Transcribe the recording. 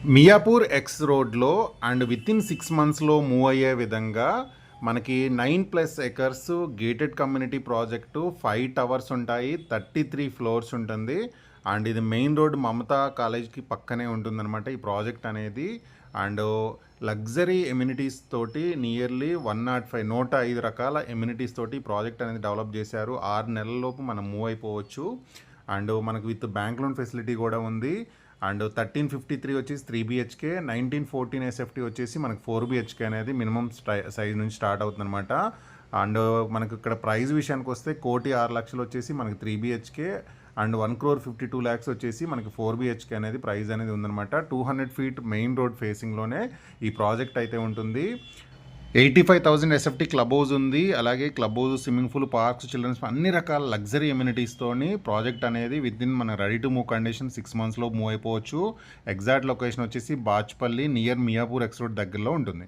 Miyapur X రోడ్లో and with in 6 మంత్స్లో move అయ్యే విధంగా మనకి 9+ acres gated community project 5 towers ఉంటాయి, 33 ఫ్లోర్స్ ఉంటుంది. అండ్ ఇది మెయిన్ రోడ్ మమతా కాలేజ్కి పక్కనే ఉంటుందన్నమాట ఈ ప్రాజెక్ట్ అనేది. అండ్ లగ్జరీ ఎమ్యూనిటీస్ తోటి నియర్లీ 105 రకాల ఎమ్యూనిటీస్ తోటి ప్రాజెక్ట్ అనేది డెవలప్ చేశారు. 6 నెలలలోపు మనం మూవ్ అయిపోవచ్చు. అండ్ మనకు విత్ బ్యాంక్ లోన్ ఫెసిలిటీ కూడా ఉంది. అండ్ 1353 వచ్చేసి 3 BHK, 1914 SFT వచ్చేసి మనకు 4 BHK అనేది మినిమం సైజ్ నుంచి స్టార్ట్ అవుతుంది అనమాట. అండ్ మనకు ఇక్కడ ప్రైస్ విషయానికి వస్తే 1,06,00,000 వచ్చేసి మనకి 3 BHK అండ్ 1,52,00,000 వచ్చేసి మనకి 4 BHK అనేది ప్రైస్ అనేది ఉందన్నమాట. 200 ఫీట్ మెయిన్ రోడ్ ఫేసింగ్లోనే ఈ ప్రాజెక్ట్ అయితే ఉంటుంది. 85,000 SFT క్లబ్ హౌస్ ఉంది. అలాగే club house, swimming pool, parks, children's అన్ని రకాల లగ్జరీ ఎమ్యూనిటీస్తోని ప్రాజెక్ట్ అనేది విత్ ఇన్ మన రెడీ టు మూవ్ కండిషన్ 6 మంత్స్లో మూవ్ అయిపోవచ్చు. ఎగ్జాక్ట్ లొకేషన్ వచ్చేసి Bachupally near Miyapur X road దగ్గరలో ఉంటుంది.